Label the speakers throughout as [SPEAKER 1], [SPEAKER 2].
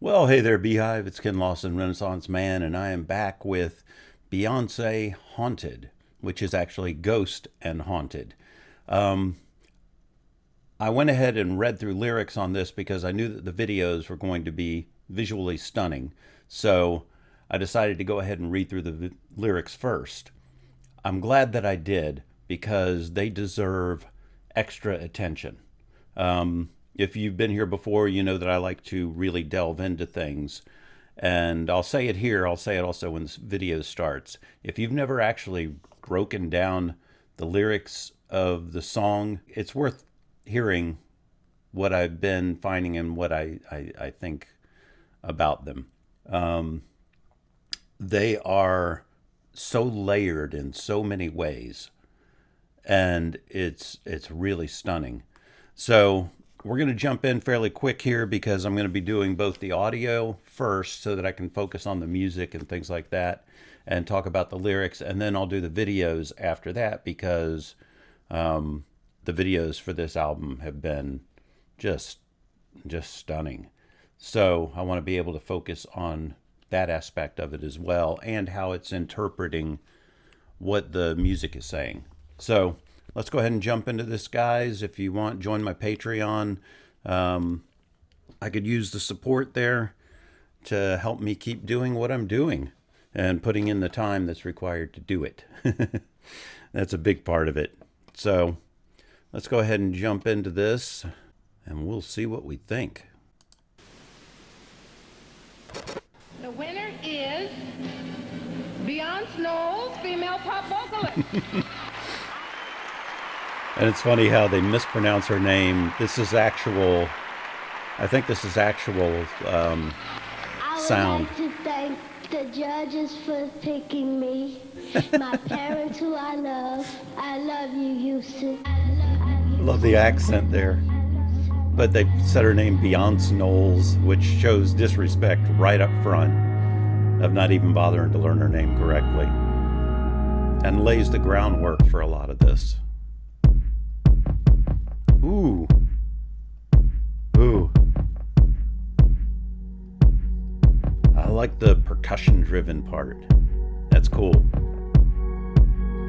[SPEAKER 1] Well, hey there, Beehive. It's Ken Lawson, Renaissance Man, and I am back with Beyonce Haunted, which is actually Ghost and Haunted. Um, I went ahead and read through lyrics on this because I knew that the videos were going to be visually stunning. So I decided to go ahead and read through the lyrics first. I'm glad that I did because they deserve extra attention. If you've been here before, you know that I like to really delve into things. And I'll say it here, I'll say it also when this video starts. If you've never actually broken down the lyrics of the song, it's worth hearing what I've been finding and what I think about them. Um, they are so layered in so many ways, and it's really stunning. So we're going to jump in fairly quick here because I'm going to be doing both the audio first so that I can focus on the music and things like that and talk about the lyrics. And then I'll do the videos after that because the videos for this album have been just stunning. So I want to be able to focus on that aspect of it as well and how it's interpreting what the music is saying. So let's go ahead and jump into this, guys. If you want, join my Patreon. I could use the support there to help me keep doing what I'm doing and putting in the time that's required to do it. That's a big part of it. So let's go ahead and jump into this and we'll see what we think.
[SPEAKER 2] The winner is Beyonce Knowles, female pop vocalist.
[SPEAKER 1] And it's funny how they mispronounce her name. This is actual, I think this is actual sound.
[SPEAKER 3] I would like to thank the judges for picking me. My parents who I love you, Houston.
[SPEAKER 1] Love the accent there. But they said her name Beyonce Knowles, which shows disrespect right up front of not even bothering to learn her name correctly. And lays the groundwork for a lot of this. Ooh. Ooh. I like the percussion driven part. That's cool.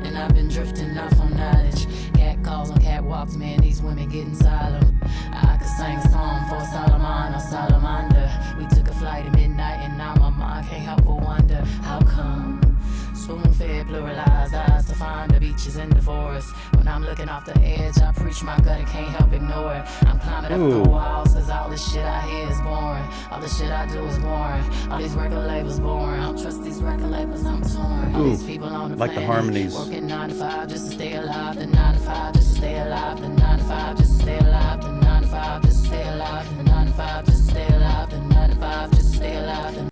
[SPEAKER 4] And I've been drifting off on knowledge. Cat calls on catwalks, man, these women getting solemn. I could sing a song for Solomon or Salamander. We took a flight at midnight and now my mind can't help but wonder how come. Spoon-fed, pluralized eyes to find the beaches in the forest. When I'm looking off the edge, I preach my gut and can't help ignore it. I'm climbing up the walls, cause all this shit I hear is boring. All the shit I do is boring. All these record labels boring. I don't trust these record labels, I'm torn. All these people on the
[SPEAKER 1] like
[SPEAKER 4] planet,
[SPEAKER 1] the harmonies.
[SPEAKER 4] working 9 to 5 just to stay alive. The 9 to 5 just to stay alive. The 9 to 5 just to stay alive. The 9 to 5 just to stay alive. The 9 to 5 just to stay alive. The 9 to 5 just to stay alive.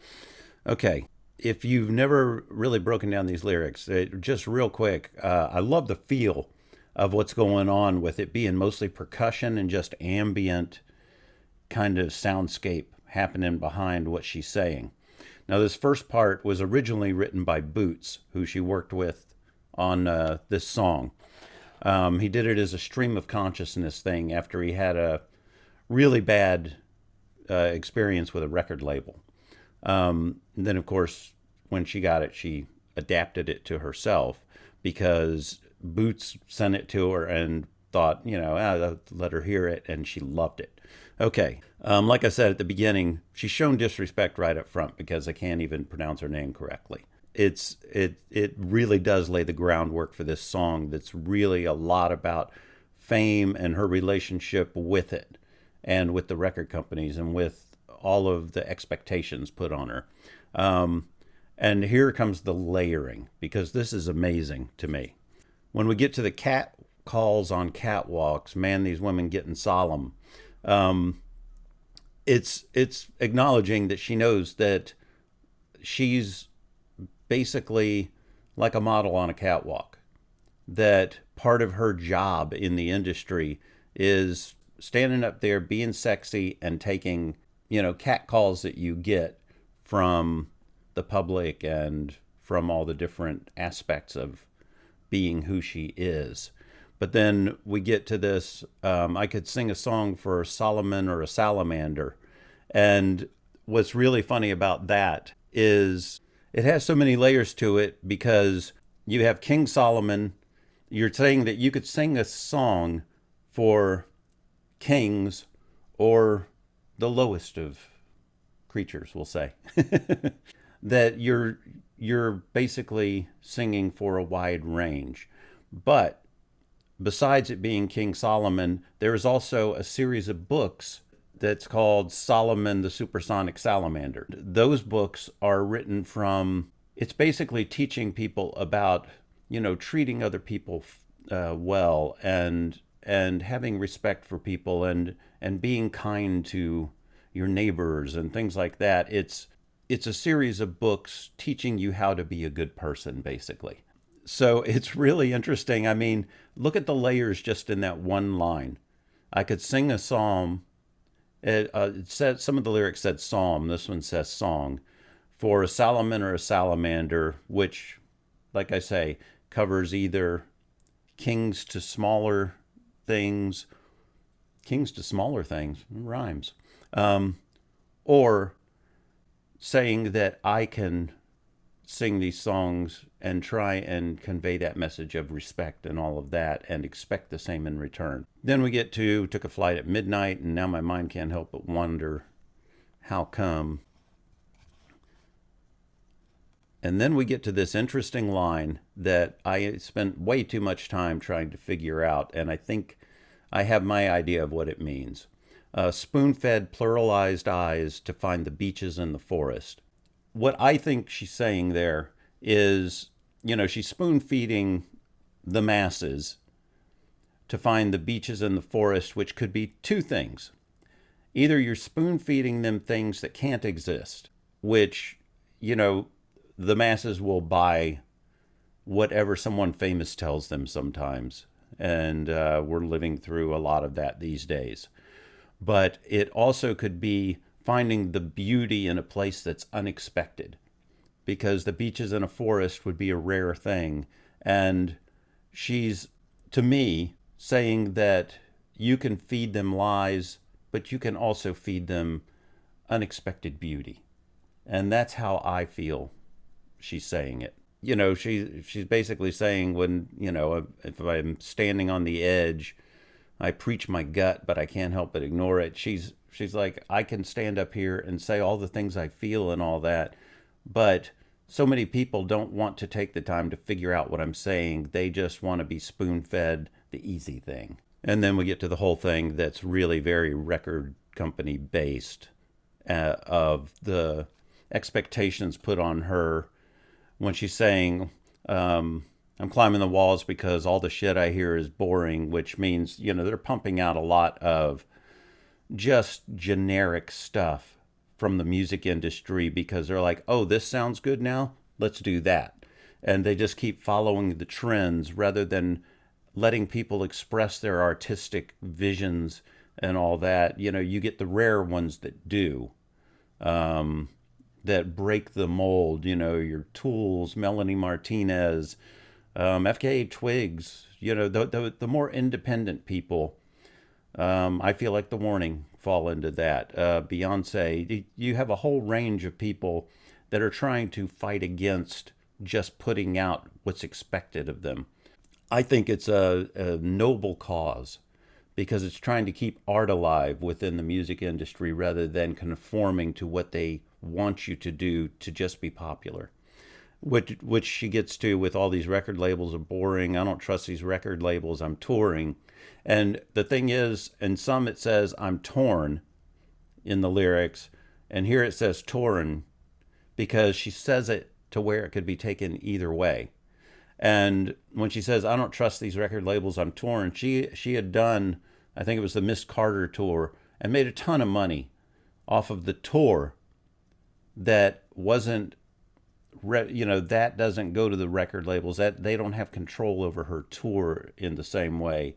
[SPEAKER 1] Okay. If you've never really broken down these lyrics, just real quick, I love the feel of what's going on with it being mostly percussion and just ambient kind of soundscape happening behind what she's saying. Now, this first part was originally written by Boots, who she worked with on this song. He did it as a stream of consciousness thing after he had a really bad experience with a record label. Then, of course, when she got it, she adapted it to herself because Boots sent it to her and thought, let her hear it, and she loved it. Okay, like I said at the beginning, she's shown disrespect right up front because I can't even pronounce her name correctly. It really does lay the groundwork for this song that's really a lot about fame and her relationship with it and with the record companies and with all of the expectations put on her. And here comes the layering, because this is amazing to me. When we get to the cat calls on catwalks, man, these women getting solemn. It's acknowledging that she knows that she's basically like a model on a catwalk, that part of her job in the industry is standing up there, being sexy and taking, cat calls that you get from the public and from all the different aspects of being who she is. But then we get to this, I could sing a song for Solomon or a salamander. And what's really funny about that is it has so many layers to it because you have King Solomon. You're saying that you could sing a song for kings or the lowest of creatures, we'll say. That you're basically singing for a wide range. But besides it being King Solomon, there is also a series of books that's called Solomon the Supersonic Salamander. Those books are written from, it's basically teaching people about, treating other people well, and having respect for people, and being kind to your neighbors and things like that. It's a series of books teaching you how to be a good person, basically. So it's really interesting. I mean, look at the layers just in that one line. I could sing a psalm. It said, some of the lyrics said psalm. This one says song. For a salamander or a salamander, which, like I say, covers either kings to smaller things, rhymes, or saying that I can sing these songs and try and convey that message of respect and all of that and expect the same in return. Then we get to took a flight at midnight, and now my mind can't help but wonder how come. And then we get to this interesting line that I spent way too much time trying to figure out, and I think I have my idea of what it means. Spoon-fed pluralized eyes to find the beaches in the forest. What I think she's saying there is, she's spoon-feeding the masses to find the beaches in the forest, which could be two things. Either you're spoon-feeding them things that can't exist, which, the masses will buy whatever someone famous tells them sometimes. And we're living through a lot of that these days. But it also could be finding the beauty in a place that's unexpected, because the beaches in a forest would be a rare thing. And she's, to me, saying that you can feed them lies, but you can also feed them unexpected beauty. And that's how I feel she's saying it. She's basically saying, when, if I'm standing on the edge, I preach my gut, but I can't help but ignore it. She's like, I can stand up here and say all the things I feel and all that, but so many people don't want to take the time to figure out what I'm saying. They just want to be spoon-fed the easy thing. And then we get to the whole thing that's really very record company based, of the expectations put on her when she's saying, I'm climbing the walls because all the shit I hear is boring, which means, they're pumping out a lot of just generic stuff from the music industry because they're like, oh, this sounds good now, let's do that. And they just keep following the trends rather than letting people express their artistic visions and all that. You get the rare ones that do, that break the mold, your Tools, Melanie Martinez, FKA Twigs, the more independent people. I feel like The Warning fall into that. Beyonce, you have a whole range of people that are trying to fight against just putting out what's expected of them. I think it's a noble cause because it's trying to keep art alive within the music industry rather than conforming to what they want you to do to just be popular. Which she gets to with all these record labels are boring. I don't trust these record labels. I'm touring. And the thing is, in some it says I'm torn in the lyrics, and here it says torn because she says it to where it could be taken either way. And when she says, I don't trust these record labels, I'm torn, she had done, I think it was the Miss Carter tour, and made a ton of money off of the tour that wasn't, that doesn't go to the record labels. That they don't have control over her tour in the same way.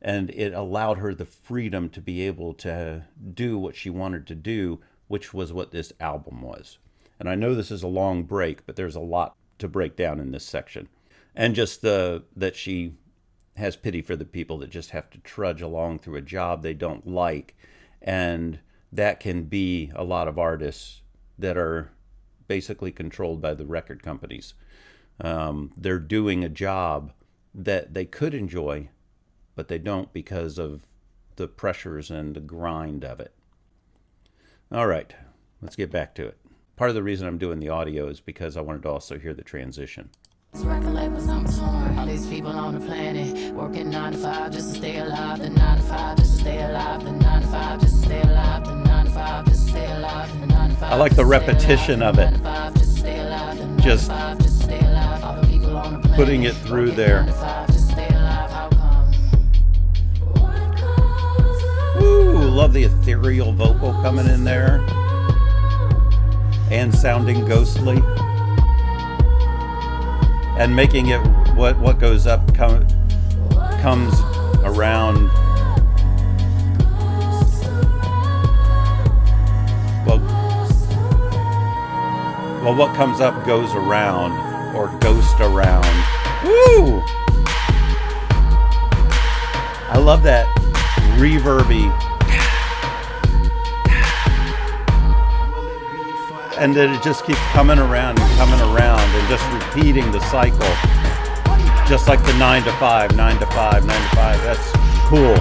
[SPEAKER 1] And it allowed her the freedom to be able to do what she wanted to do, which was what this album was. And I know this is a long break, but there's a lot to break down in this section. And just that she has pity for the people that just have to trudge along through a job they don't like and that can be a lot of artists that are basically controlled by the record companies. They're doing a job that they could enjoy, but they don't because of the pressures and the grind of it. All right, let's get back to it. Part of the reason I'm doing the audio is because I wanted to also hear the transition.
[SPEAKER 4] Record labels, I'm torn. All these people on the planet working 9 to 5 just to stay alive. The 9 to 5 just to stay alive. The 9 to 5 just to stay alive. The 9 to 5 just to stay alive. The 9 to 5.
[SPEAKER 1] I like the repetition of it. Just putting it through there. Woo! Love the ethereal vocal coming in there and sounding ghostly. And making it what goes up comes around. Well, what comes up goes around, or ghost around. Woo! I love that reverby. And then it just keeps coming around and just repeating the cycle. Just like the 9 to 5, 9 to 5, 9 to 5. That's cool.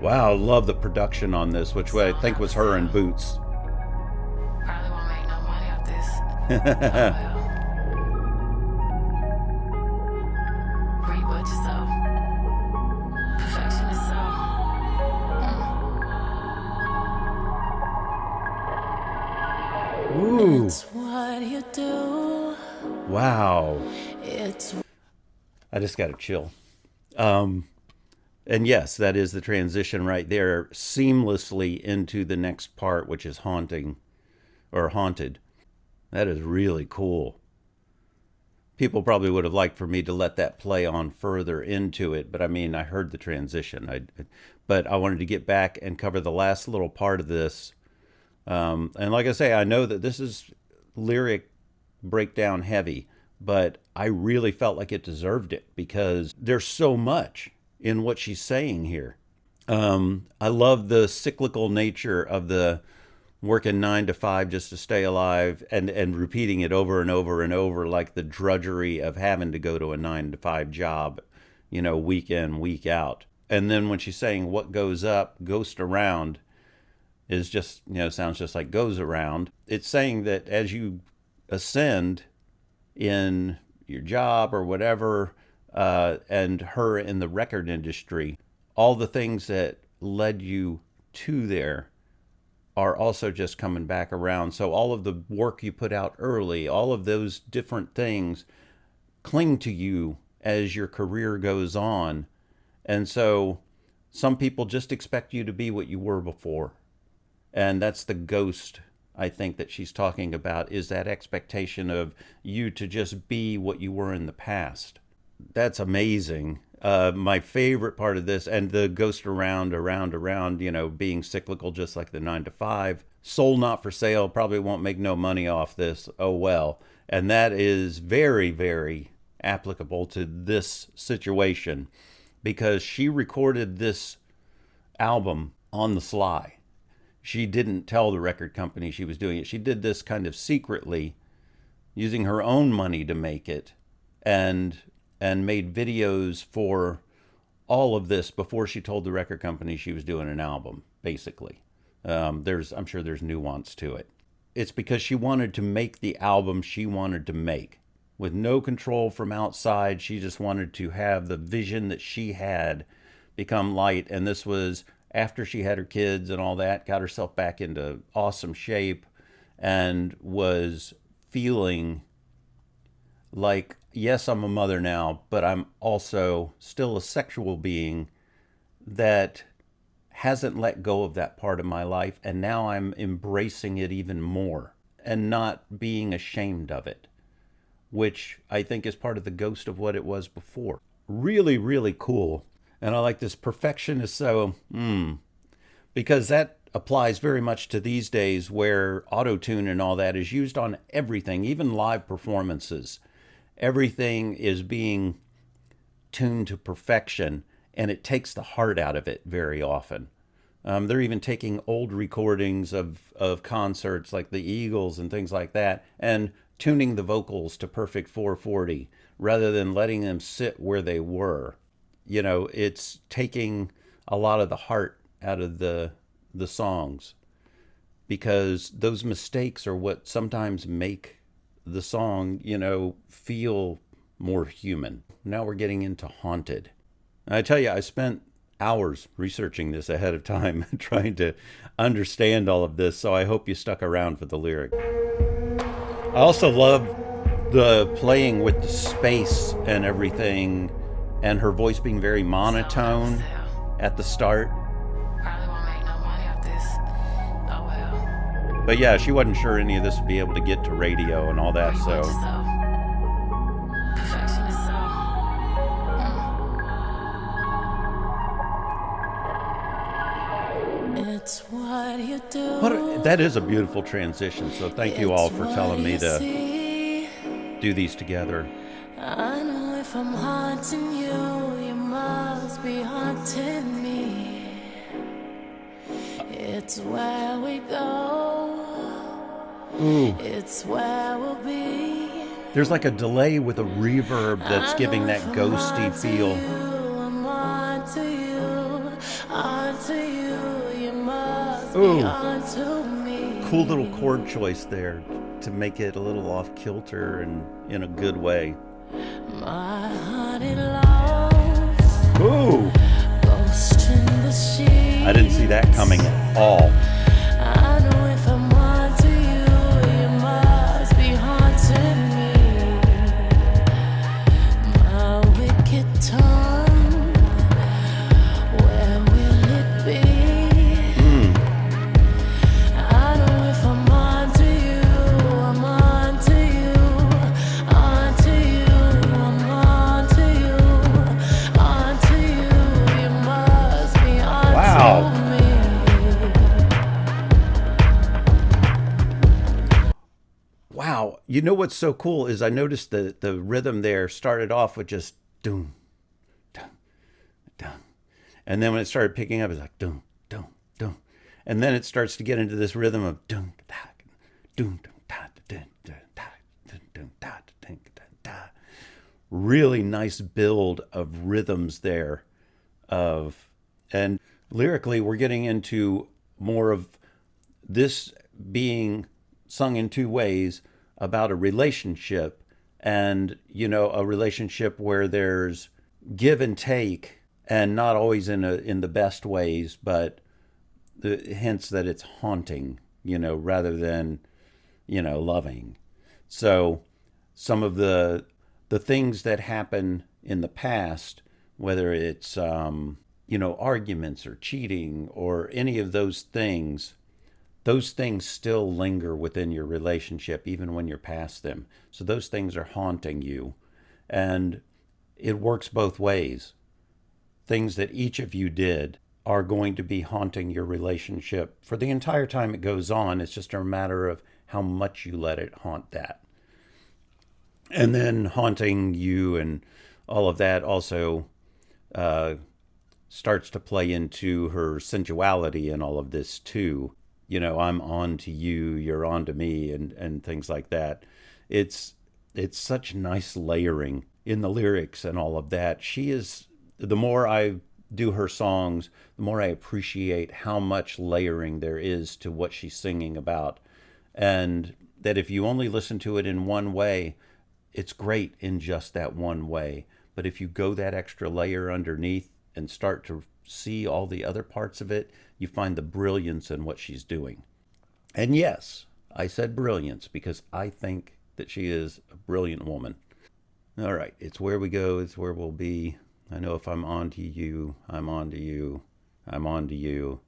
[SPEAKER 1] Wow, I love the production on this, which I think was her in Boots.
[SPEAKER 4] Probably won't make no money off this. Read what you sow. Perfection is so.
[SPEAKER 1] Ooh.
[SPEAKER 4] It's what you do.
[SPEAKER 1] Wow.
[SPEAKER 4] It's
[SPEAKER 1] I just got to chill. And yes, that is the transition right there, seamlessly into the next part, which is haunting or haunted. That is really cool. People probably would have liked for me to let that play on further into it, but I mean, I heard the transition. But I wanted to get back and cover the last little part of this. And like I say, I know that this is lyric breakdown heavy, but I really felt like it deserved it because there's so much in what she's saying here. I love the cyclical nature of the working 9 to 5 just to stay alive and repeating it over and over and over, like the drudgery of having to go to a 9 to 5 job, week in, week out. And then when she's saying what goes up, ghost around, is just, sounds just like goes around. It's saying that as you ascend in your job or whatever, and her in the record industry, all the things that led you to there are also just coming back around. So all of the work you put out early, all of those different things cling to you as your career goes on. And so some people just expect you to be what you were before. And that's the ghost, I think, that she's talking about, is that expectation of you to just be what you were in the past. That's amazing. My favorite part of this, and the ghost around, being cyclical, just like the 9 to 5. Soul not for sale, probably won't make no money off this. Oh well. And that is very, very applicable to this situation because she recorded this album on the sly. She didn't tell the record company she was doing it. She did this kind of secretly, using her own money to make it, and made videos for all of this before she told the record company she was doing an album, basically. I'm sure there's nuance to it. It's because she wanted to make the album she wanted to make. With no control from outside, she just wanted to have the vision that she had become light. And this was after she had her kids and all that, got herself back into awesome shape, and was feeling like, yes, I'm a mother now, but I'm also still a sexual being that hasn't let go of that part of my life. And now I'm embracing it even more and not being ashamed of it, which I think is part of the ghost of what it was before. Really, really cool. And I like this perfection is so, because that applies very much to these days where auto-tune and all that is used on everything, even live performances. everything is being tuned to perfection, and it takes the heart out of it very often. They're even taking old recordings of concerts like the Eagles and things like that and tuning the vocals to perfect 440 rather than letting them sit where they were. It's taking a lot of the heart out of the songs, because those mistakes are what sometimes make the song, feel more human. Now we're getting into Haunted. And I tell you, I spent hours researching this ahead of time, trying to understand all of this, so I hope you stuck around for the lyric. I also love the playing with the space and everything, and her voice being very monotone at the start. But yeah, she wasn't sure any of this would be able to get to radio and all that, so.
[SPEAKER 4] It's what you do.
[SPEAKER 1] That is a beautiful transition, so thank you all for telling me to do these together.
[SPEAKER 4] I know if I'm haunting you, you must be haunting me. It's where we go.
[SPEAKER 1] Ooh.
[SPEAKER 4] It's where we'll be.
[SPEAKER 1] There's like a delay with a reverb that's giving that ghosty feel.
[SPEAKER 4] I'm onto you, onto you, you must
[SPEAKER 1] Ooh.
[SPEAKER 4] be onto me.
[SPEAKER 1] Cool little chord choice there to make it a little off kilter and in a good way.
[SPEAKER 4] My honey loves.
[SPEAKER 1] Ooh.
[SPEAKER 4] Ghost in the sheets.
[SPEAKER 1] I didn't see that coming at all.
[SPEAKER 4] I know if I'm onto you, you must be haunting me. My wicked tongue, where will it be? I know if I'm onto you, I'm onto you, onto you, I'm onto you, onto you, you must be onto
[SPEAKER 1] Wow.
[SPEAKER 4] me.
[SPEAKER 1] Wow. You know what's so cool is I noticed the rhythm there started off with just doom, dum, dum. And then when it started picking up, it's like doom, doom, doom. And then it starts to get into this rhythm of doom, da, doom, da, da, da, da, doom, da, da, da, da. Really nice build of rhythms there. And lyrically, we're getting into more of this being sung in two ways about a relationship, and a relationship where there's give and take, and not always in the best ways, but hence that it's haunting, rather than loving. So some of the things that happen in the past, whether it's arguments or cheating or any of those things still linger within your relationship even when you're past them. So those things are haunting you. And it works both ways. Things that each of you did are going to be haunting your relationship for the entire time it goes on. It's just a matter of how much you let it haunt that. And then haunting you and all of that also starts to play into her sensuality and all of this too. I'm on to you, you're on to me, and things like that. It's such nice layering in the lyrics and all of that. The more I do her songs, the more I appreciate how much layering there is to what she's singing about. And that if you only listen to it in one way, it's great in just that one way. But if you go that extra layer underneath and start to see all the other parts of it, you find the brilliance in what she's doing. And yes, I said brilliance because I think that she is a brilliant woman. All right, it's where we go, it's where we'll be. I know if I'm on to you, I'm on to you, I'm on to you.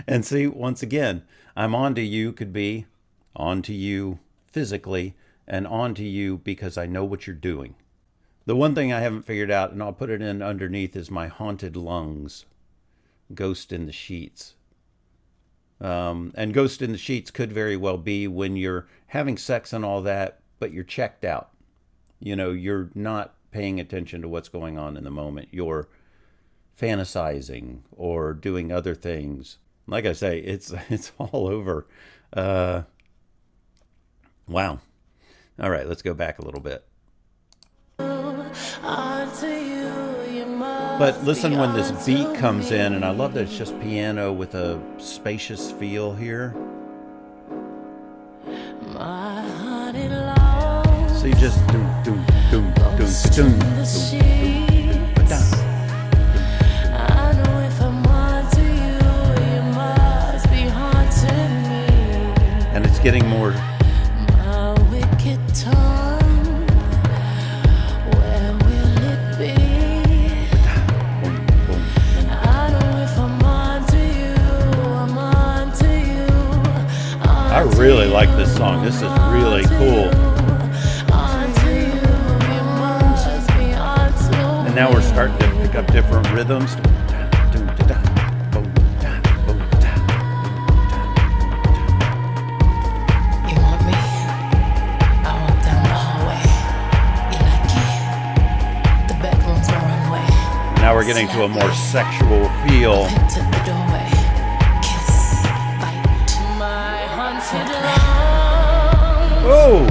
[SPEAKER 1] And see, once again, I'm on to you could be on to you physically and on to you because I know what you're doing. The one thing I haven't figured out, and I'll put it in underneath, is my haunted lungs. Ghost in the sheets. And ghost in the sheets could very well be when you're having sex and all that, but you're checked out. You know, you're not paying attention to what's going on in the moment. You're fantasizing or doing other things. Like I say, it's all over. Wow. All right, let's go back a little bit. But listen when this beat comes in, and I love that it's just piano with a spacious feel here. So you just and it's getting more. I really like this song. This is really cool. And now we're starting to pick up different rhythms.
[SPEAKER 4] You want me? I walk down the hallway. You like it? The bedroom's my runway.
[SPEAKER 1] Now we're getting to a more sexual feel.
[SPEAKER 4] To the doorway. Kiss, bite. My haunted love.
[SPEAKER 1] Oh!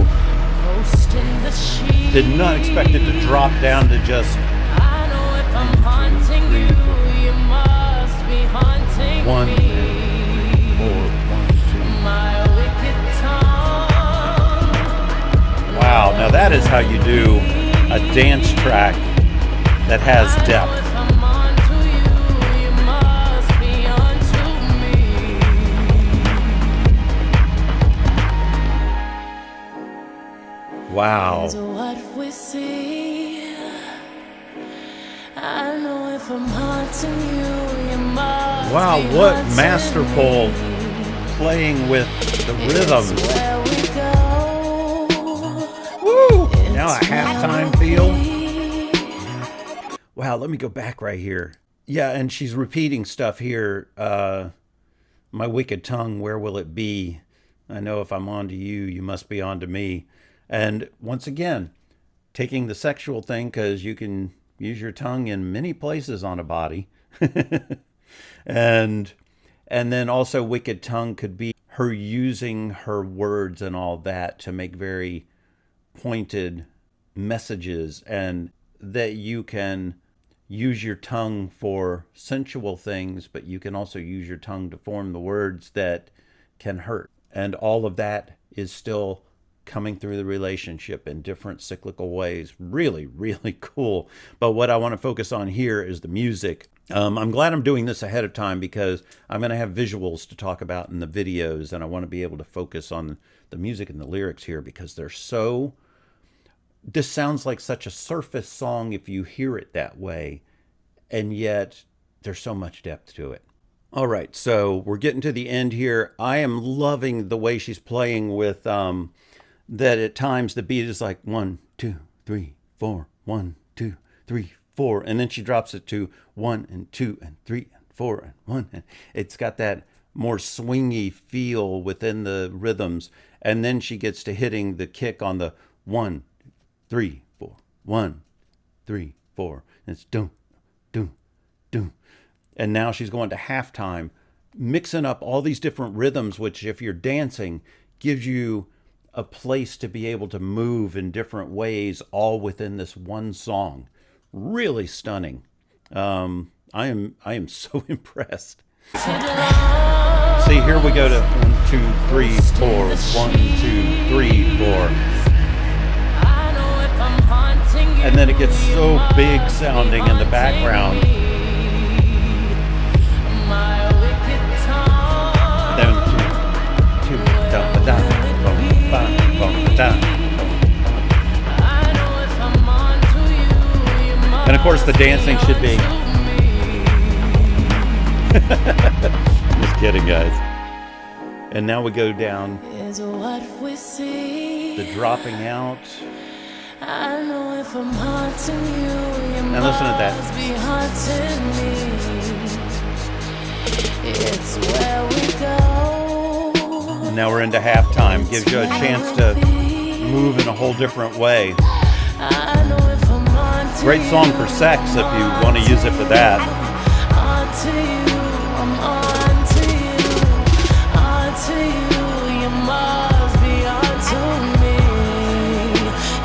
[SPEAKER 4] Ghost in the sheet.
[SPEAKER 1] Did not expect it to drop down to just
[SPEAKER 4] I know if I'm haunting you, you must be haunting
[SPEAKER 1] one,
[SPEAKER 4] me.
[SPEAKER 1] 4, 1, 2.
[SPEAKER 4] My wicked tongue.
[SPEAKER 1] Wow, now that is how you do a dance track that has depth.
[SPEAKER 4] If I'm onto you, you must be onto me.
[SPEAKER 1] Wow.
[SPEAKER 4] Is what we see. I know if I'm haunting you, you must
[SPEAKER 1] Wow,
[SPEAKER 4] be
[SPEAKER 1] what
[SPEAKER 4] haunting
[SPEAKER 1] masterful
[SPEAKER 4] me.
[SPEAKER 1] playing with the rhythms.
[SPEAKER 4] It's where we go.
[SPEAKER 1] Woo! Now a
[SPEAKER 4] It's
[SPEAKER 1] halftime
[SPEAKER 4] where
[SPEAKER 1] feel.
[SPEAKER 4] we
[SPEAKER 1] Wow, let me go back right here. Yeah, and she's repeating stuff here. My wicked tongue, where will it be? I know if I'm onto you, you must be onto me. And once again, taking the sexual thing, because you can use your tongue in many places on a body. and then also wicked tongue could be her using her words and all that to make very pointed messages, and that you can use your tongue for sensual things, but you can also use your tongue to form the words that can hurt. And all of that is still coming through the relationship in different cyclical ways. Really, really cool. But what I want to focus on here is the music. I'm glad I'm doing this ahead of time because I'm going to have visuals to talk about in the videos, and I want to be able to focus on the music and the lyrics here because they're so... This sounds like such a surface song if you hear it that way, and yet there's so much depth to it. All right, so we're getting to the end here. I am loving the way she's playing with that at times the beat is like 1, 2, 3, 4, 1, 2, 3, 4, and then she drops it to 1 and 2 and 3 and 4 and 1. And it's got that more swingy feel within the rhythms, and then she gets to hitting the kick on the 1, 3, 4, 1, 3, 4. And it's doom, doom, doom. And now she's going to halftime, mixing up all these different rhythms, which if you're dancing, gives you a place to be able to move in different ways, all within this one song. Really stunning. I am so impressed. See, here we go to 1, 2, 3, 4. 1, 2, 3, 4. And then it gets so big sounding in the background. Then 2, 2, da, da, boom, ba, boom, da. And of course the dancing should be. Just kidding, guys. And now we go down. The dropping out.
[SPEAKER 4] I know if I'm haunting you, you
[SPEAKER 1] Now listen to that.
[SPEAKER 4] must be haunting me. It's where we go.
[SPEAKER 1] And now we're into halftime. Gives you a chance to move in a whole different way.
[SPEAKER 4] I know if I'm on to
[SPEAKER 1] Great song for sex if you want to use it for that.
[SPEAKER 4] on to you, I'm on to you, on to you. You must be on to me.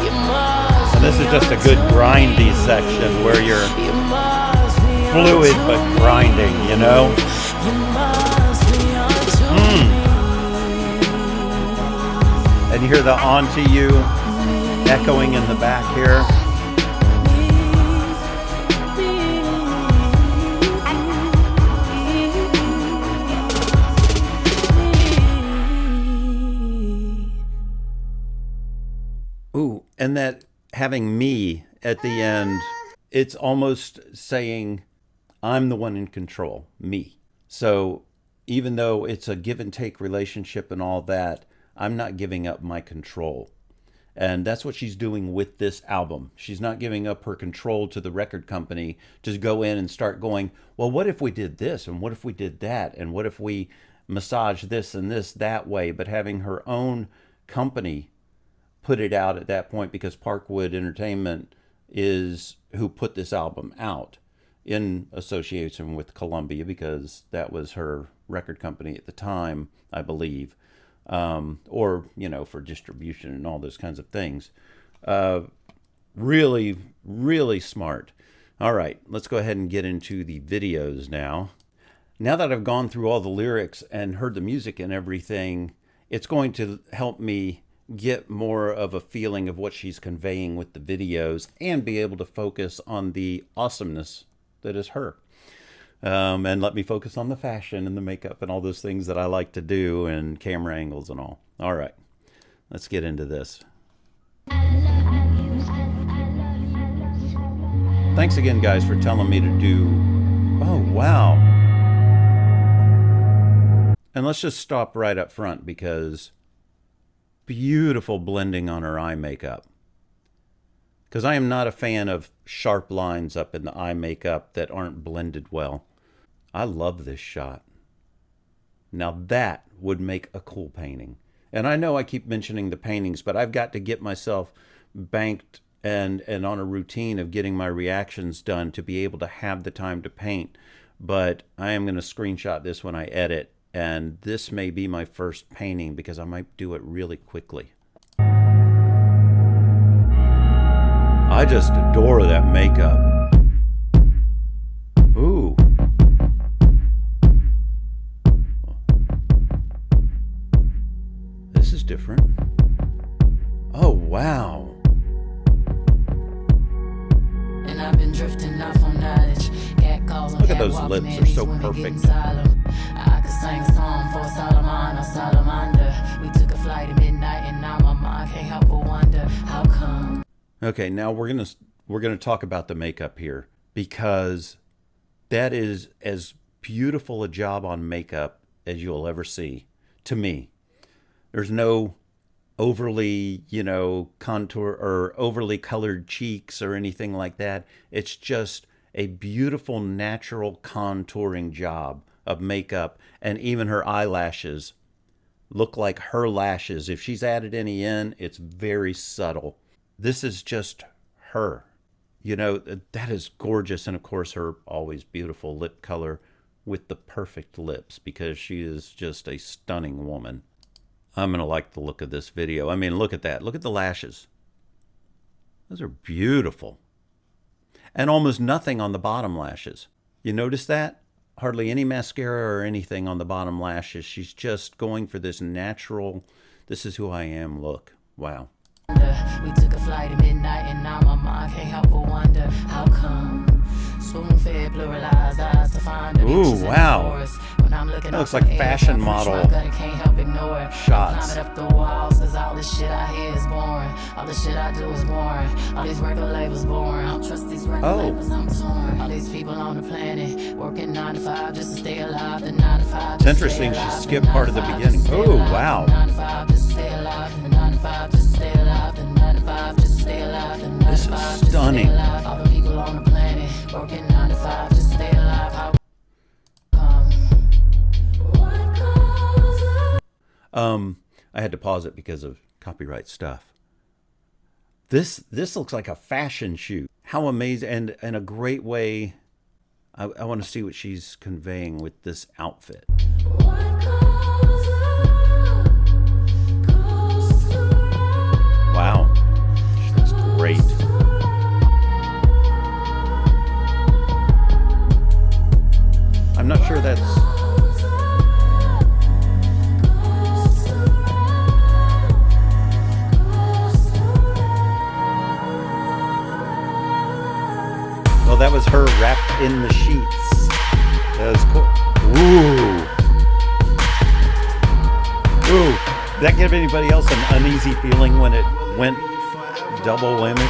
[SPEAKER 4] You must.
[SPEAKER 1] And this is just a good grindy section where you're
[SPEAKER 4] You must be
[SPEAKER 1] fluid but grinding, you know?
[SPEAKER 4] You must be on to me.
[SPEAKER 1] And you hear the onto you echoing in the back here. Ooh, and that having me at the end, it's almost saying I'm the one in control, me. So even though it's a give and take relationship and all that, I'm not giving up my control. And that's what she's doing with this album. She's not giving up her control to the record company to go in and start going, well, what if we did this? And what if we did that? And what if we massage this and this that way? But having her own company put it out at that point, because Parkwood Entertainment is who put this album out in association with Columbia, because that was her record company at the time, I believe. Or, you know, for distribution and all those kinds of things. Really, really smart. All right, let's go ahead and get into the videos now. Now that I've gone through all the lyrics and heard the music and everything, it's going to help me get more of a feeling of what she's conveying with the videos and be able to focus on the awesomeness that is her. And let me focus on the fashion and the makeup and all those things that I like to do, and camera angles and all. All right, let's get into this. Thanks again, guys, for telling me to do... Oh, wow. And let's just stop right up front, because beautiful blending on her eye makeup. Because I am not a fan of sharp lines up in the eye makeup that aren't blended well. I love this shot. Now that would make a cool painting. And I know I keep mentioning the paintings, but I've got to get myself banked and on a routine of getting my reactions done to be able to have the time to paint. But I am going to screenshot this when I edit, and this may be my first painting because I might do it really quickly. I just adore that makeup. Ooh. This is different. Oh, wow.
[SPEAKER 4] And I've been drifting off on knowledge. Cat calls on
[SPEAKER 1] Look at
[SPEAKER 4] cat
[SPEAKER 1] those
[SPEAKER 4] walks,
[SPEAKER 1] lips,
[SPEAKER 4] man,
[SPEAKER 1] they're
[SPEAKER 4] these
[SPEAKER 1] so
[SPEAKER 4] women
[SPEAKER 1] perfect.
[SPEAKER 4] getting solemn. I could sing a song for Solomon or Salamander. We took a flight at midnight, and now my mind can't help but wonder how come.
[SPEAKER 1] Okay, now we're gonna talk about the makeup here, because that is as beautiful a job on makeup as you'll ever see, to me. There's no overly, contour or overly colored cheeks or anything like that. It's just a beautiful, natural contouring job of makeup. And even her eyelashes look like her lashes. If she's added any in, it's very subtle. This is just her. That is gorgeous. And of course, her always beautiful lip color with the perfect lips, because she is just a stunning woman. I'm going to like the look of this video. I mean, look at that. Look at the lashes. Those are beautiful. And almost nothing on the bottom lashes. You notice that? Hardly any mascara or anything on the bottom lashes. She's just going for this natural, this is who I am look. Wow.
[SPEAKER 4] We took a flight at midnight, and now my mind can't help but wonder how come. Spoon-fed, pluralized eyes to find her.
[SPEAKER 1] Ooh, wow.
[SPEAKER 4] When I'm looking
[SPEAKER 1] That looks
[SPEAKER 4] up
[SPEAKER 1] like
[SPEAKER 4] in the air,
[SPEAKER 1] fashion
[SPEAKER 4] can't
[SPEAKER 1] model
[SPEAKER 4] can't help ignore it.
[SPEAKER 1] shots.
[SPEAKER 4] Climbing up the walls, cause all this shit I hear is boring. All the shit I do is boring. All these record labels boring. I don't trust these record labels, I'm torn. All these people on the planet working 9 to 5 just to stay alive. The 9 to 5.
[SPEAKER 1] It's interesting she skipped part of the beginning. Oh, wow.
[SPEAKER 4] 9 to 5 just to stay alive. The 9 to 5 just to stay alive. The 9 to 5 just to stay alive. The 9 to 5
[SPEAKER 1] This is
[SPEAKER 4] just to stay
[SPEAKER 1] stunning.
[SPEAKER 4] alive. All the people on the planet working 9 to 5 just to stay alive. How come?
[SPEAKER 1] I had to pause it because of copyright stuff. This looks like a fashion shoot. How amazing, and a great way. I want to see what she's conveying with this outfit. Wow, she looks great. I'm not sure that's... Well, that was her wrapped in the sheets. That was cool. Ooh. Ooh. Did that give anybody else an uneasy feeling when it went double image?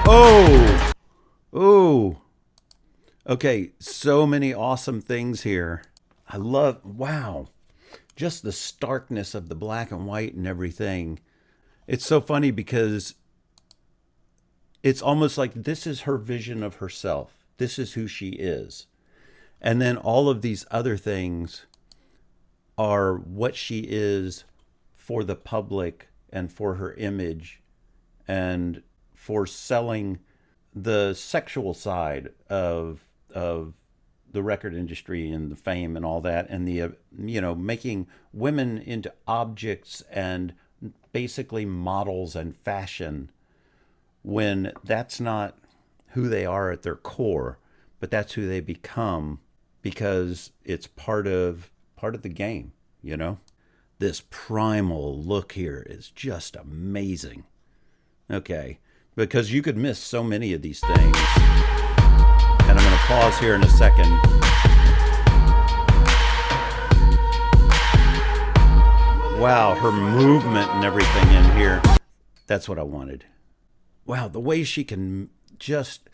[SPEAKER 1] Oh! Ooh. Okay, so many awesome things here. I love... Wow. Just the starkness of the black and white and everything. It's so funny because it's almost like this is her vision of herself. This is who she is. And then all of these other things are what she is for the public and for her image and for selling the sexual side of the record industry and the fame and all that, and the making women into objects and basically models and fashion, when that's not who they are at their core, but that's who they become because it's part of the game. This primal look here is just amazing. Okay, because you could miss so many of these things. And I'm going to pause here in a second. Wow, her movement and everything in here. That's what I wanted. Wow, the way she can just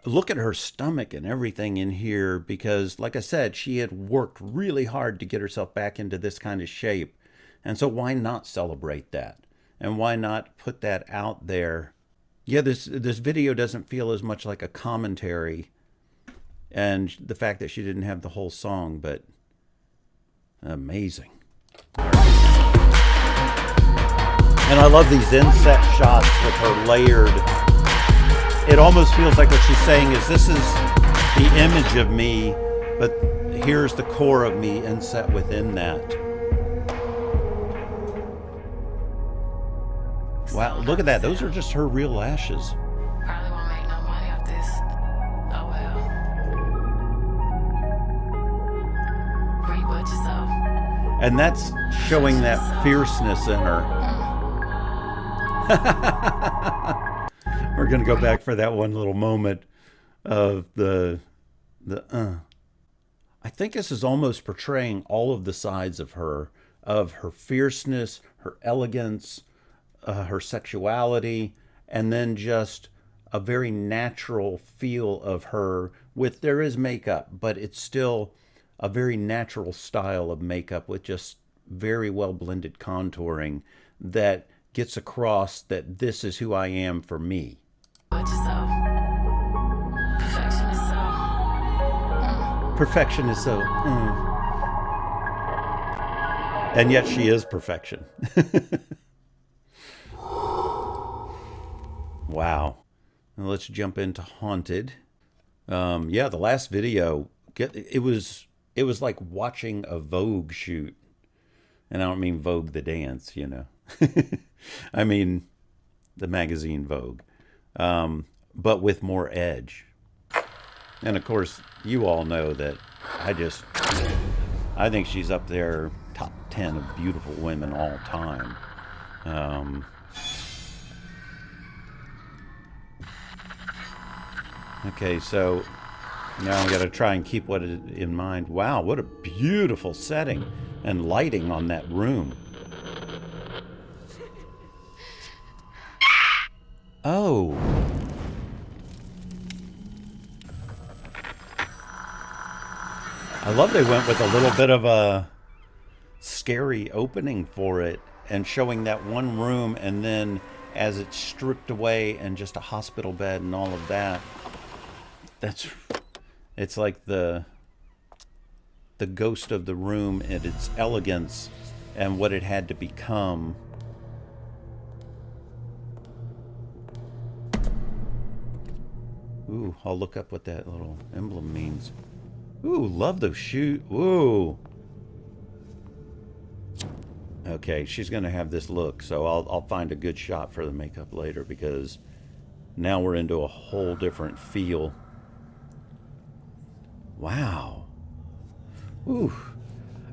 [SPEAKER 1] look at her stomach and everything in here, because like I said, she had worked really hard to get herself back into this kind of shape. And so why not celebrate that? And why not put that out there? Yeah, this video doesn't feel as much like a commentary, and the fact that she didn't have the whole song, but amazing. And I love these inset shots with her layered. It almost feels like what she's saying is, this is the image of me, but here's the core of me inset within that. Wow, look at that. Those are just her real lashes.
[SPEAKER 4] Probably won't make no money off this. Oh well. Read what you saw.
[SPEAKER 1] And that's showing that fierceness in her. We're going to go back for that one little moment of the I think this is almost portraying all of the sides of her fierceness, her elegance, her sexuality, and then just a very natural feel of her with, there is makeup, but it's still a very natural style of makeup with just very well blended contouring that gets across that this is who I am for me.
[SPEAKER 4] What you saw. Perfection is so.
[SPEAKER 1] Perfection is so. And yet she is perfection. Wow. Now let's jump into Haunted. Yeah, the last video, it was like watching a Vogue shoot. And I don't mean Vogue the dance, I mean the magazine Vogue. But with more edge. And of course, you all know that I think she's up there, top 10 of beautiful women all time. Okay, so now I'm going to try and keep what in mind. Wow, what a beautiful setting and lighting on that room. Oh. I love they went with a little bit of a scary opening for it and showing that one room, and then as it's stripped away and just a hospital bed and all of that. It's like the the ghost of the room and its elegance and what it had to become. Ooh, I'll look up what that little emblem means. Ooh, love those shoes. Ooh. Okay, she's going to have this look, so I'll find a good shot for the makeup later, because now we're into a whole different feel. Wow. Ooh.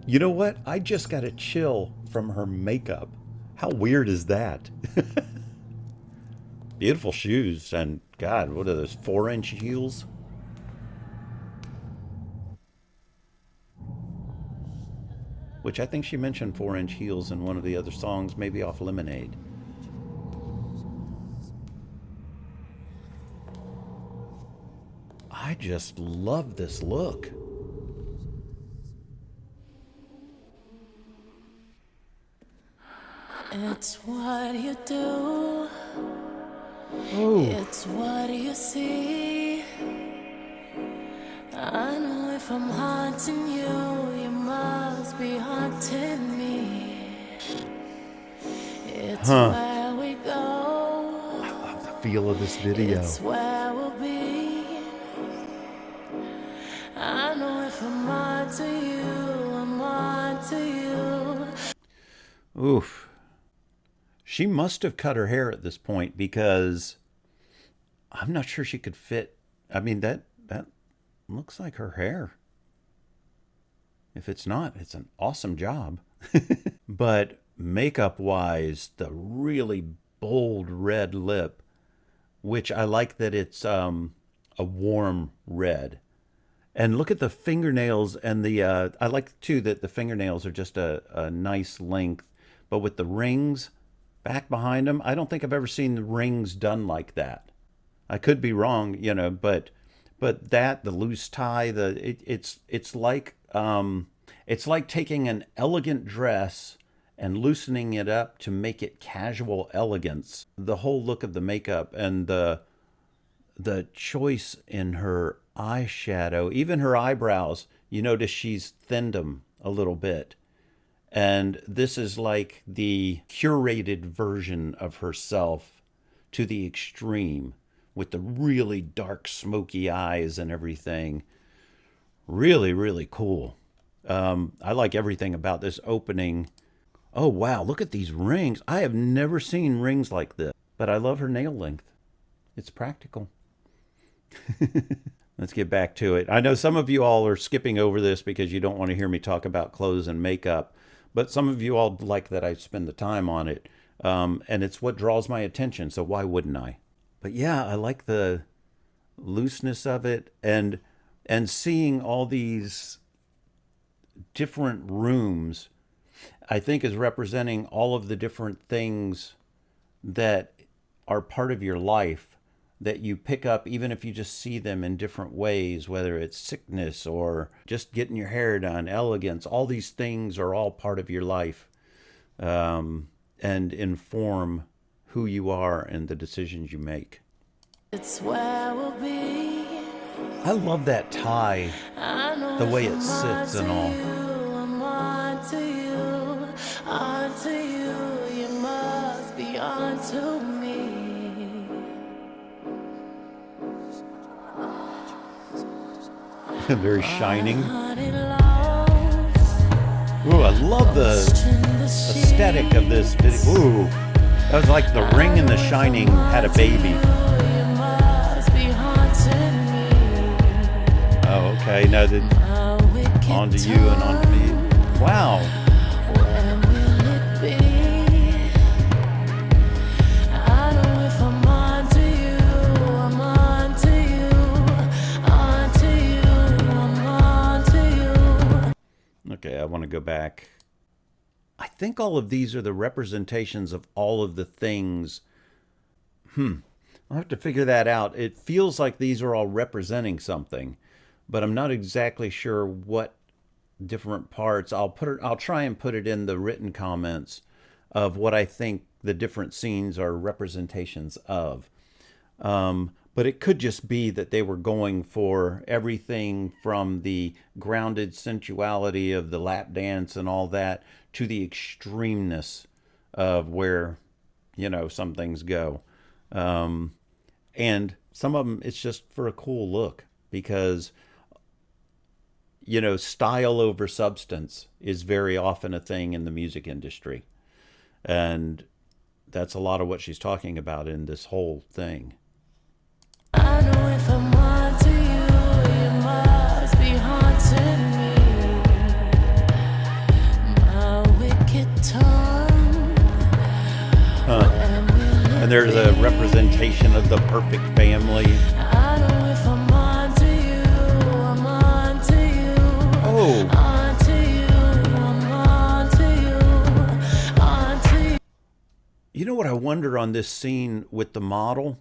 [SPEAKER 1] You know what? I just got a chill from her makeup. How weird is that? Beautiful shoes, and God, what are those, 4-inch heels? Which I think she mentioned 4-inch heels in one of the other songs, maybe off Lemonade. I just love this look.
[SPEAKER 4] It's what you do.
[SPEAKER 1] Oh.
[SPEAKER 4] It's what you see. I know if I'm haunting you, you must be haunting me. It's where we go.
[SPEAKER 1] I love the feel of this video.
[SPEAKER 4] It's where we'll be. I know if I'm onto you, I'm onto you.
[SPEAKER 1] Oof. She must have cut her hair at this point, because I'm not sure she could fit. I mean, that looks like her hair. If it's not, it's an awesome job. But makeup wise, the really bold red lip, which I like that it's a warm red. And look at the fingernails, and the I like too that the fingernails are just a nice length, but with the rings back behind them, I don't think I've ever seen the rings done like that. I could be wrong, you know, but that, the loose tie, it's like taking an elegant dress and loosening it up to make it casual elegance. The whole look of the makeup and the choice in her eyeshadow, even her eyebrows, you notice she's thinned them a little bit. And this is like the curated version of herself to the extreme, with the really dark, smoky eyes and everything. Really, really cool. I like everything about this opening. Oh, wow, look at these rings. I have never seen rings like this, but I love her nail length. It's practical. Let's get back to it. I know some of you all are skipping over this because you don't want to hear me talk about clothes and makeup, but some of you all like that I spend the time on it. And it's what draws my attention, so why wouldn't I? But yeah, I like the looseness of it, and seeing all these different rooms, I think, is representing all of the different things that are part of your life that you pick up, even if you just see them in different ways, whether it's sickness or just getting your hair done, elegance. All these things are all part of your life, and inform who you are and the decisions you make.
[SPEAKER 4] It's where we'll be.
[SPEAKER 1] I love that tie, the way it sits and all.
[SPEAKER 4] I'm onto you, onto you. You must be onto me.
[SPEAKER 1] Very shining. Ooh, I love the aesthetic of this video. Ooh, that was like The Ring and The Shining had a baby. Oh, okay. Now on to you and on to me. Wow. Okay, I want to go back. I think all of these are the representations of all of the things. I'll have to figure that out. It feels like these are all representing something, but I'm not exactly sure what different parts. I'll try and put it in the written comments of what I think the different scenes are representations of. But it could just be that they were going for everything from the grounded sensuality of the lap dance and all that to the extremeness of where, some things go. And some of them, it's just for a cool look because, style over substance is very often a thing in the music industry. And that's a lot of what she's talking about in this whole thing.
[SPEAKER 4] I know if I'm on to you, you must be haunting me. My wicked tongue.
[SPEAKER 1] And there's a representation of the perfect family.
[SPEAKER 4] I know if I'm on to you, I'm on to you.
[SPEAKER 1] Oh.
[SPEAKER 4] On to you, I'm on to you. On to you.
[SPEAKER 1] You know what I wonder on this scene with the model?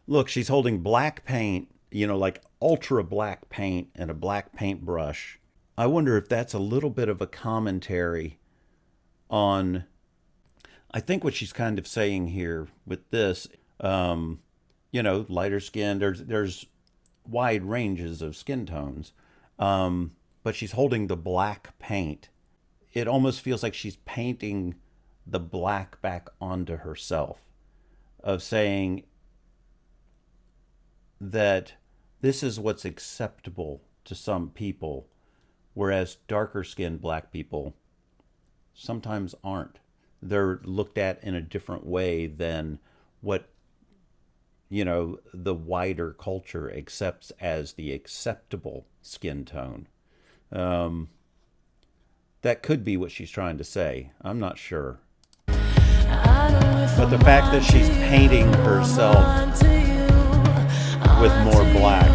[SPEAKER 1] Look, she's holding black paint, like ultra black paint and a black paintbrush. I wonder if that's a little bit of a commentary on, I think what she's kind of saying here with this, lighter skin, there's wide ranges of skin tones, but she's holding the black paint. It almost feels like she's painting the black back onto herself, of saying that this is what's acceptable to some people, whereas darker skinned black people sometimes aren't. They're looked at in a different way than what, the wider culture accepts as the acceptable skin tone. That could be what she's trying to say. I'm not sure. But the fact that she's painting herself with more black.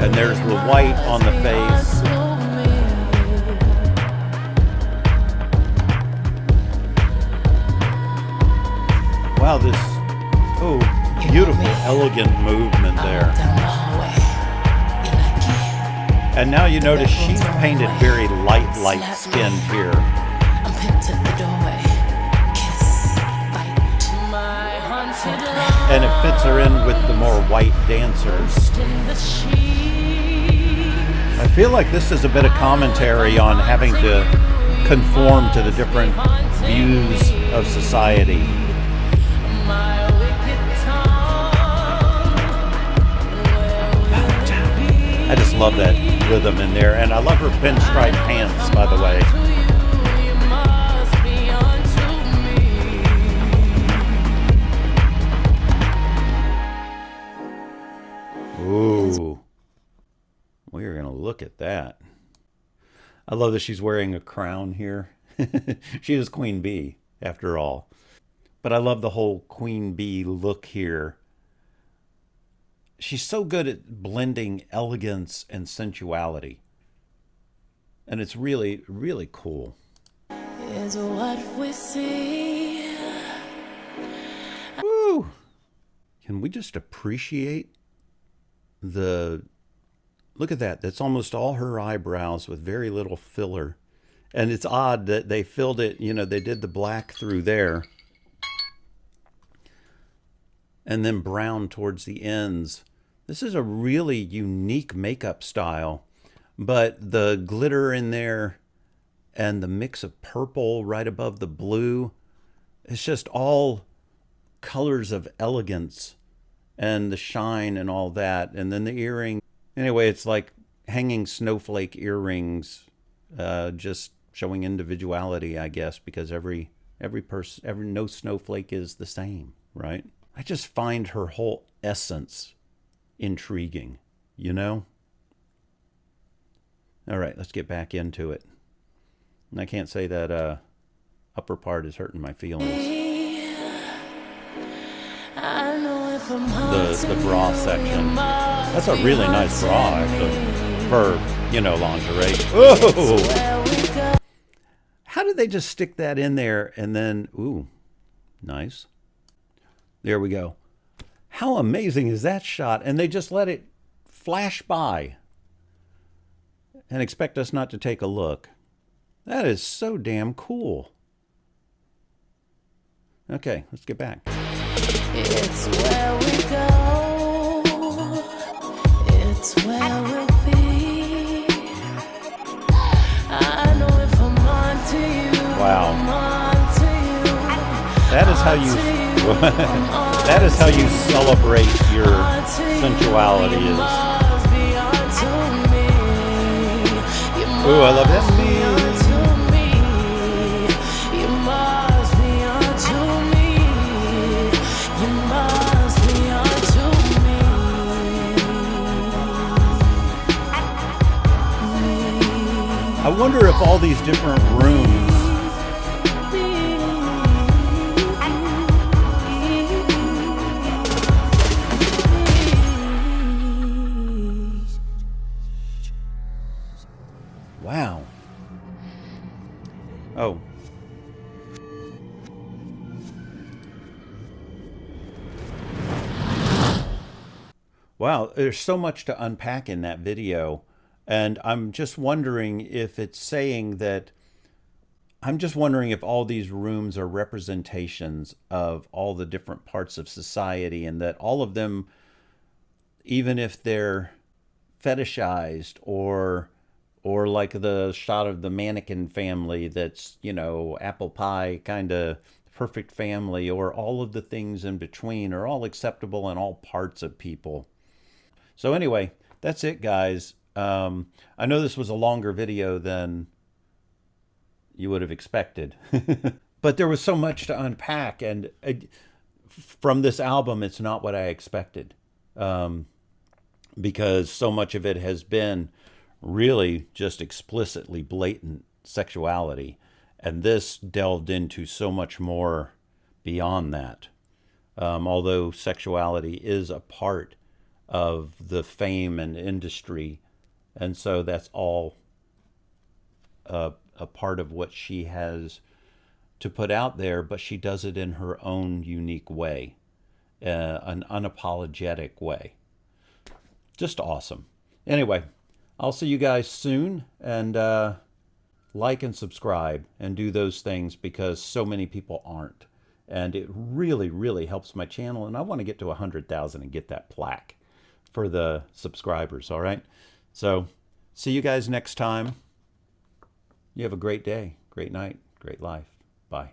[SPEAKER 1] And there's the white on the face. Wow, this beautiful, elegant movement there. And now you notice she's painted very light skinned here. And it fits her in with the more white dancers. I feel like this is a bit of commentary on having to conform to the different views of society. I just love that rhythm in there. And I love her pinstripe pants, by the way. Ooh, we're going to look at that. I love that she's wearing a crown here. She is Queen Bee, after all. But I love the whole Queen Bee look here. She's so good at blending elegance and sensuality. And it's really, really cool.
[SPEAKER 4] Is what we see.
[SPEAKER 1] Woo! Can we just appreciate look at that. That's almost all her eyebrows with very little filler. And it's odd that they filled it, they did the black through there. And then brown towards the ends. This is a really unique makeup style. But the glitter in there and the mix of purple right above the blue, it's just all colors of elegance. And the shine and all that. And then the earring. Anyway, it's like hanging snowflake earrings, just showing individuality, I guess, because every no snowflake is the same, right? I just find her whole essence intriguing, All right, let's get back into it. And I can't say that upper part is hurting my feelings. The bra section. That's a really nice bra, actually, for, lingerie. Oh! How did they just stick that in there and then, ooh, nice. There we go. How amazing is that shot? And they just let it flash by and expect us not to take a look. That is so damn cool. Okay, let's get back.
[SPEAKER 4] It's where we go, it's where we'll be. I know if I'm on to you,
[SPEAKER 1] Wow.
[SPEAKER 4] I'm on to you.
[SPEAKER 1] That is how you that is how you celebrate your sensuality is. Ooh, I love this. I wonder if all these different rooms wow. Oh. Wow, there's so much to unpack in that video. And I'm just wondering if it's saying that, I'm just wondering if all these rooms are representations of all the different parts of society, and that all of them, even if they're fetishized or like the shot of the mannequin family that's, you know, apple pie kind of perfect family, or all of the things in between are all acceptable in all parts of people. So anyway, that's it, guys. I know this was a longer video than you would have expected, but there was so much to unpack, and from this album, it's not what I expected, because so much of it has been really just explicitly blatant sexuality, and this delved into so much more beyond that. Although sexuality is a part of the fame and industry, and so that's all a part of what she has to put out there, but she does it in her own unique way, an unapologetic way. Just awesome. Anyway, I'll see you guys soon, and like and subscribe and do those things, because so many people aren't. And it really, really helps my channel, and I want to get to 100,000 and get that plaque for the subscribers, all right? So, see you guys next time. You have a great day, great night, great life. Bye.